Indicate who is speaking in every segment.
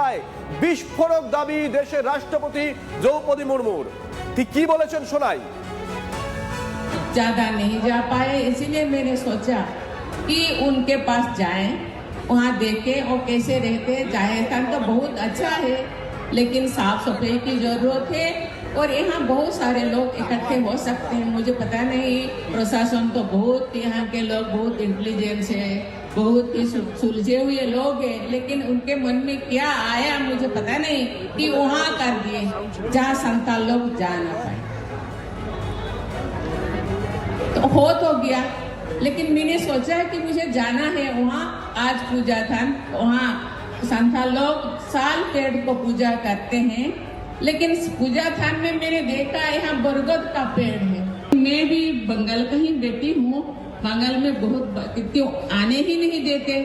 Speaker 1: কলকাতায় বিস্ফোরক দাবি দেশের রাষ্ট্রপতি দ্রৌপদী মুর্মুর। ঠিক কি বলেছেন শোনাই।
Speaker 2: ज्यादा नहीं जा पाए, इसीलिए मैंने सोचा कि उनके पास जाएं, वहाँ देखें और कैसे रहते। राजस्थान तो बहुत अच्छा है, लेकिन साफ सफाई की जरूरत है और यहाँ बहुत सारे लोग इकट्ठे हो सकते हैं। मुझे पता नहीं, प्रशासन तो बहुत, यहाँ के लोग बहुत इंटेलिजेंस है, बहुत ही सुलझे हुए लोग हैं, लेकिन उनके मन में क्या आया मुझे पता नहीं कि वहाँ कर दिए जहाँ संताल लोग जा ना पाए। तो हो तो गया, लेकिन मैंने सोचा कि मुझे जाना है वहाँ। आज पूजा था, वहाँ संथाल लोग साल पेड़ को पूजा करते हैं, लेकिन पूजा थान में मैंने देखा यहाँ बरगद का पेड़ है। मैं भी बंगाल का ही बेटी हूँ, बंगाल में बहुत क्यों आने ही नहीं देते।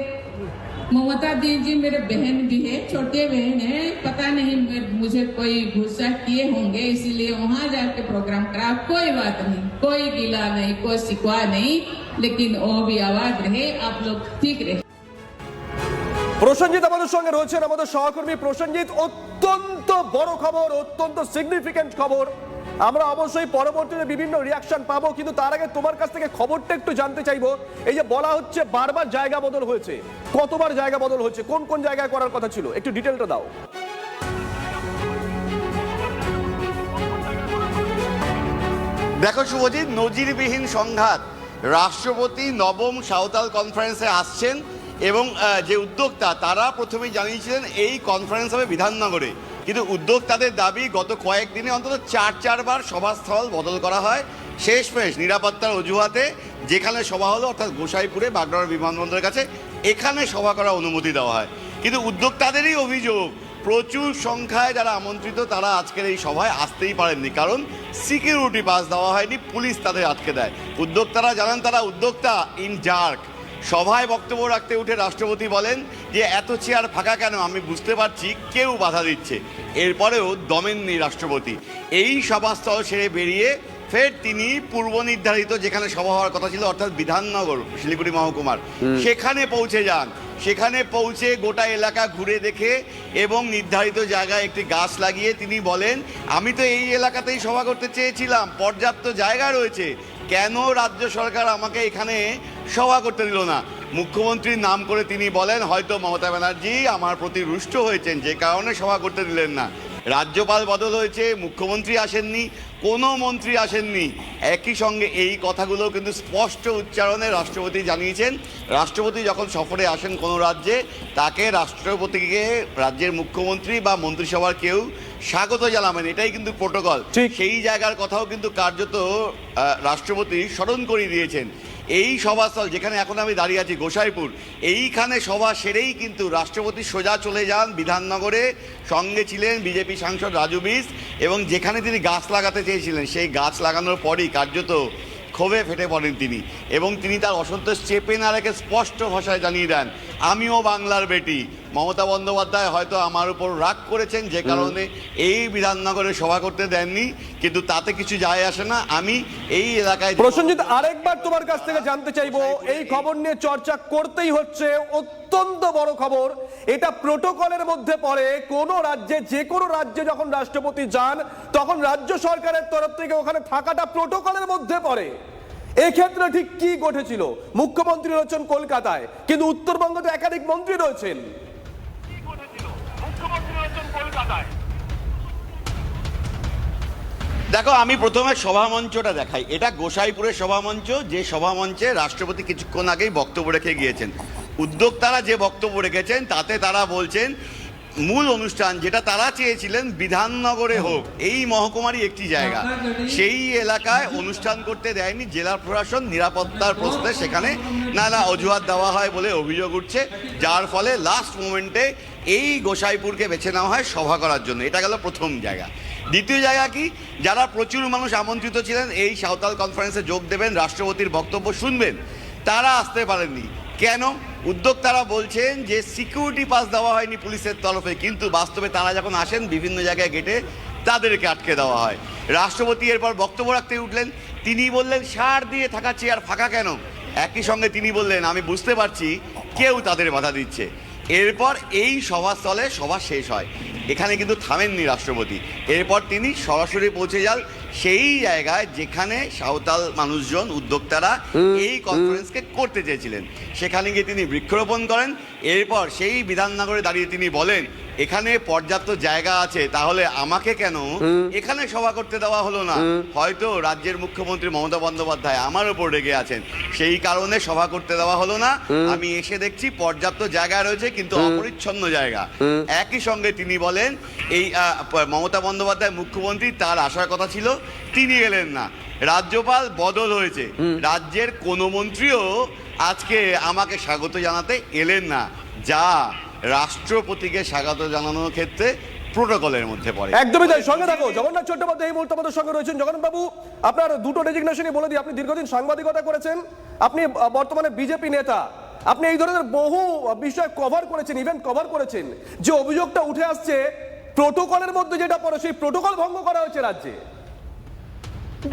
Speaker 2: ममता दीदी मेरे बहन भी है, छोटे बहन है, पता नहीं मुझे कोई गुस्सा किए होंगे, इसीलिए वहाँ जाके प्रोग्राम करा। कोई बात नहीं, कोई गिला नहीं, कोई शिकवा नहीं, लेकिन वो भी आवाज रहे, आप लोग ठीक रहे।
Speaker 1: প্রসেনজিৎ আমাদের সঙ্গে রয়েছেন, আমাদের সহকর্মী প্রসেনজিৎ। অত্যন্ত বড় খবর, অত্যন্ত সিগনিফিকেন্ট খবর। আমরা অবশ্যই পরবর্তীতে বিভিন্ন রিয়াকশন পাবো, কিন্তু তার আগে তোমার কাছ থেকে খবরটা একটু জানতে চাইবো। এই যে বলা হচ্ছে বারবার জায়গা বদল হয়েছে, কতবার জায়গা বদল হচ্ছে, কোন কোন জায়গায় করার কথা ছিল, একটু ডিটেলটা দাও।
Speaker 3: দেখো শুভজিৎ, নজিরবিহীন সংঘাত। রাষ্ট্রপতি নবম সাঁওতাল কনফারেন্সে আসছেন এবং যে উদ্যোক্তা তারা প্রথমেই জানিয়েছিলেন এই কনফারেন্স হবে বিধাননগরে, কিন্তু উদ্যোক্তাদের দাবি গত কয়েকদিনে অন্তত চারবার সভাস্থল বদল করা হয়। শেষমেশ নিরাপত্তার অজুহাতে যেখানে সভা হলো অর্থাৎ গোসাইপুরে বাগডোগরা বিমানবন্দরের কাছে, এখানে সভা করার অনুমতি দেওয়া হয়। কিন্তু উদ্যোক্তাদেরই অভিযোগ প্রচুর সংখ্যায় যারা আমন্ত্রিত তারা আজকের এই সভায় আসতেই পারেননি, কারণ সিকিউরিটি পাস দেওয়া হয়নি, পুলিশ তাদের আটকে দেয়। উদ্যোক্তারা জানান তারা উদ্যোক্তা ইন ডার্ক। সভায় বক্তব্য রাখতে উঠে রাষ্ট্রপতি বলেন যে এত চেয়ার ফাঁকা কেন, আমি বুঝতে পারছি কেউ বাধা দিচ্ছে। এরপরেও দমেননি রাষ্ট্রপতি। এই সভাস্থল সেরে বেরিয়ে ফের তিনি পূর্ব নির্ধারিত যেখানে সভা হওয়ার কথা ছিল অর্থাৎ বিধাননগর শিলিগুড়ি মহকুমার সেখানে পৌঁছে যান। সেখানে পৌঁছে গোটা এলাকা ঘুরে দেখে এবং নির্ধারিত জায়গায় একটি গাছ লাগিয়ে তিনি বলেন, আমি তো এই এলাকাতেই সভা করতে চেয়েছিলাম, পর্যাপ্ত জায়গা রয়েছে, কেন রাজ্য সরকার আমাকে এখানে সভা করতে দিল না। মুখ্যমন্ত্রীর নাম করে তিনি বলেন, হয়তো মমতা ব্যানার্জি আমার প্রতি রুষ্ট হয়েছেন যে কারণে সভা করতে দিলেন না। রাজ্যপাল বদল হয়েছে, মুখ্যমন্ত্রী আসেননি, কোনো মন্ত্রী আসেননি। একই সঙ্গে এই কথাগুলো কিন্তু স্পষ্ট উচ্চারণে রাষ্ট্রপতি জানিয়েছেন, রাষ্ট্রপতি যখন সফরে আসেন কোনো রাজ্যে তাকে রাষ্ট্রপতিকে রাজ্যের মুখ্যমন্ত্রী বা মন্ত্রিসভার কেউ স্বাগত জানাবেন, এটাই কিন্তু প্রোটোকল। সেই জায়গার কথাও কিন্তু কার্যত রাষ্ট্রপতি স্মরণ করিয়ে দিয়েছেন। এই সভাস্থল যেখানে এখন আমি দাঁড়িয়ে আছি গোসাইপুর, এইখানে সভা সেরেই কিন্তু রাষ্ট্রপতি সোজা চলে যান বিধাননগরে। সঙ্গে ছিলেন বিজেপি সাংসদ রাজু বিস, এবং যেখানে তিনি গাছ লাগাতে চেয়েছিলেন সেই গাছ লাগানোর পরই কার্যত ক্ষোভে ফেটে পড়েন তিনি, এবং তিনি তার অসন্তোষ চেপে না রেখে স্পষ্ট ভাষায় জানিয়ে দেন, আমিও বাংলার বেটি। মমতা বন্দ্যোপাধ্যায় হয়তো আমার উপর রাগ করেছেন যে কারণে এই বিধাননগরে সভা করতে দেননি, কিন্তু তাতে কিছু যায় আসে না, আমি এই এলাকায়।
Speaker 1: প্রসেনজিৎ, আরেকবার তোমার কাছ থেকে জানতে চাইবো, এই খবর নিয়ে চর্চা করতেই হচ্ছে, অত্যন্ত বড় খবর। এটা প্রোটোকলের মধ্যে পড়ে। কোন রাজ্যে, যে কোনো রাজ্যে যখন রাষ্ট্রপতি যান তখন রাজ্য সরকারের তরফ থেকে ওখানে থাকাটা প্রোটোকলের মধ্যে পড়ে। এক্ষেত্রে ঠিক কি ঘটেছিল? মুখ্যমন্ত্রী রয়েছেন কলকাতায়, কিন্তু উত্তরবঙ্গে তো একাধিক মন্ত্রী রয়েছেন।
Speaker 3: দেখো, আমি প্রথমে সভামঞ্চটা দেখাই। এটা গোসাইপুরের সভামঞ্চ, যে সভামঞ্চে রাষ্ট্রপতি কিছুক্ষণ আগেই বক্তব্য রেখে গিয়েছেন। উদ্যোক্তারা যে বক্তব্য রেখেছেন তাতে তারা বলছেন মূল অনুষ্ঠান যেটা তারা চেয়েছিলেন বিধাননগরে হোক, এই মহকুমারই একটি জায়গা, সেই এলাকায় অনুষ্ঠান করতে দেয়নি জেলা প্রশাসন। নিরাপত্তার প্রশ্নে সেখানে নানা অজুহাত দেওয়া হয় বলে অভিযোগ উঠছে, যার ফলে লাস্ট মোমেন্টে এই গোসাইপুরকে বেছে নেওয়া হয় সভা করার জন্য। এটা গেল প্রথম জায়গা। দ্বিতীয় জায়গা কি, যারা প্রচুর মানুষ আমন্ত্রিত ছিলেন এই সাঁওতাল কনফারেন্সে যোগ দেবেন, রাষ্ট্রপতির বক্তব্য শুনবেন, তারা আসতে পারেননি। কেন? উদ্যোক্তারা বলছেন যে সিকিউরিটি পাস দেওয়া হয়নি পুলিশের তরফে, কিন্তু বাস্তবে তারা যখন আসেন বিভিন্ন জায়গায় গেটে তাদেরকে আটকে দেওয়া হয়। রাষ্ট্রপতি এরপর বক্তব্য রাখতে উঠলেন, তিনি বললেন সার দিয়ে থাকা চেয়ার ফাঁকা কেন। একই সঙ্গে তিনি বললেন, আমি বুঝতে পারছি কেউ তাদের বাধা দিচ্ছে। এরপর এই সভাস্থলে সভা শেষ হয়। এখানে কিন্তু থামেননি রাষ্ট্রপতি, এরপর তিনি সরাসরি পৌঁছে যান সেই জায়গায় যেখানে সাঁওতাল মানুষজন উদ্যোক্তারা এই কনফারেন্সকে করতে চেয়েছিলেন। সেখানে গিয়ে তিনি বৃক্ষরোপণ করেন। এরপর সেই বিধাননগরে দাঁড়িয়ে তিনি বলেন, এখানে পর্যাপ্ত জায়গা আছে, তাহলে আমাকে কেন এখানে সভা করতে দেওয়া হলো না? হয়তো রাজ্যের মুখ্যমন্ত্রী মমতা বন্দ্যোপাধ্যায় আমার উপর রেগে আছেন, সেই কারণে সভা করতে দেওয়া হলো না। আমি এসে দেখছি পর্যাপ্ত জায়গা রয়েছে, কিন্তু অপরিচ্ছন্ন জায়গা। একই সঙ্গে তিনি বলেন, এই মমতা বন্দ্যোপাধ্যায় মুখ্যমন্ত্রী, তার আসার কথা ছিল, তিনি এলেন না। রাজ্যপাল বদল হয়েছে, রাজ্যের কোনো মন্ত্রীও আজকে আমাকে স্বাগত জানাতে এলেন না, যা রাষ্ট্রপতিকে স্বাগত জানানোর ক্ষেত্রে প্রোটোকলের মধ্যে পড়ে।
Speaker 1: একদমই তাই। সঙ্গে থাকো জগন্নাথ চট্টোপাধ্যায় এই মুহূর্তে আমাদের সঙ্গে রয়েছেন। জগন্নাথ বাবু, আপনার দুটো ডেজিগনেশনই বলে দিই। আপনি দীর্ঘদিন সাংবাদিকতা করেছেন, আপনি বর্তমানে বিজেপি নেতা, আপনি এই ধরনের বহু বিষয় কভার করেছেন, ইভেন্ট কভার করেছেন। যে অভিযোগটা উঠে আসছে প্রোটোকলের মধ্যে যেটা পড়ে, সেই প্রোটোকল ভঙ্গ করা হয়েছে রাজ্যে।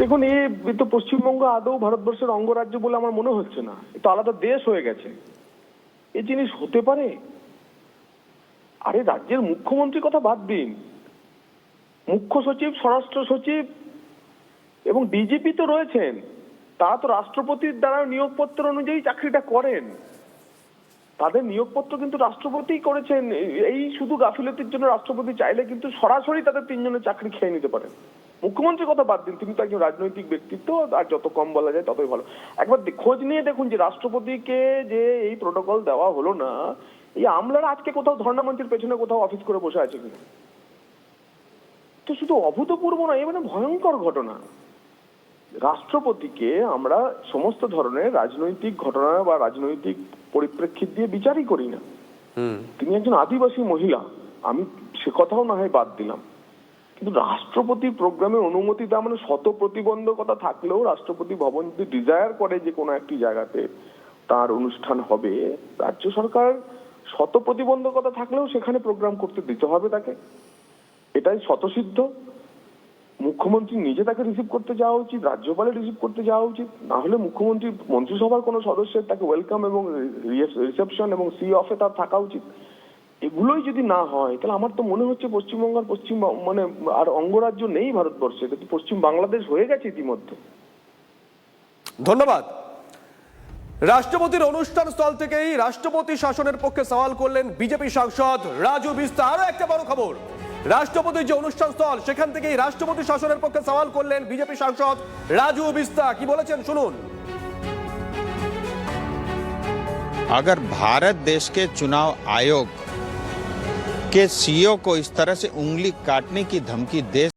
Speaker 4: দেখুন, এই তো পশ্চিমবঙ্গ আদৌ ভারতবর্ষের অঙ্গরাজ্য বলে আমার মনে হচ্ছে না। তো আলাদা দেশ হয়ে গেছে, এই জিনিস হতে পারে? আরে রাজ্যের মুখ্যমন্ত্রীর কথা বাদ দিন, মুখ্য সচিব, স্বরাষ্ট্র সচিব এবং ডিজিপি তো রয়েছেন, তারা তো রাষ্ট্রপতির দ্বারা নিয়োগপত্র অনুযায়ী চাকরিটা করেন। তাদের নিয়োগপত্র কিন্তু রাষ্ট্রপতিই করেছেন। এই শুধু গাফিলতির জন্য রাষ্ট্রপতি চাইলে কিন্তু সরাসরি তাদের তিনজনের চাকরি খেয়ে নিতে পারেন। মুখ্যমন্ত্রীর কথা বাদ দিন, তিনি তো একজন রাজনৈতিক ব্যক্তিত্ব, আর যত কম বলা যায় ততই ভালো। একবার খোঁজ নিয়ে দেখুন যে রাষ্ট্রপতিকে যে এই প্রোটোকল দেওয়া হলো না, এই আমলারা আজকে কোথাও ধর্ণা মঞ্চের পেছনে কোথাও অফিস করে বসে আছে কিনা? তো শুধু অভূতপূর্ব না, এ মানে ভয়ঙ্কর ঘটনা। রাষ্ট্রপতিকে আমরা সমস্ত ধরনের রাজনৈতিক ঘটনা বা রাজনৈতিক পরিপ্রেক্ষিত দিয়ে বিচারই করি না। তিনি একজন আদিবাসী মহিলা, আমি সে কথাও না হয় বাদ দিলাম, কিন্তু রাষ্ট্রপতির প্রোগ্রামের অনুমতি দেওয়া মানে শত প্রতিবন্ধকতা থাকলেও রাষ্ট্রপতি ভবন যদি ডিজায়ার করে যে কোনো একটি জায়গাতে তার অনুষ্ঠান হবে, রাজ্য সরকার শত প্রতিবন্ধকতা থাকলেও সেখানে প্রোগ্রাম করতে দিতে হবে তাকে, এটাই স্বতঃসিদ্ধ। মুখ্যমন্ত্রী নিজে তাকে রিসিভ করতে যাওয়া উচিত, রাজ্যপালের রিসিভ করতে যাওয়া উচিত, না হলে মুখ্যমন্ত্রী মন্ত্রিসভার কোনো সদস্যের তাকে ওয়েলকাম এবং রিসেপশন এবং সি অফে তার থাকা উচিত। এগুলোই যদি না হয়, তাহলে আমার তো মনে হচ্ছে পশ্চিমবঙ্গ আর মানে আর অঙ্গরাজ্য নেই ভারতবর্ষে, কিন্তু পশ্চিম বাংলাদেশ হয়ে গেছে ইতিমধ্যে।
Speaker 1: ধন্যবাদ। রাষ্ট্রপতির অনুষ্ঠান স্থল থেকেই রাষ্ট্রপতি শাসনের পক্ষে সওয়াল করলেন বিজেপি সাংসদ রাজু বিস্তা। আরো একটা বড় খবর, রাষ্ট্রপতির যে অনুষ্ঠান স্থল সেখান থেকেই রাষ্ট্রপতি শাসনের পক্ষে সওয়াল করলেন বিজেপি সাংসদ রাজু বিস্তা। কি বলেছেন শুনুন।
Speaker 5: अगर भारत देश के चुनाव आयोग के सीईओ को इस तरह से उंगली काटने की धमकी दे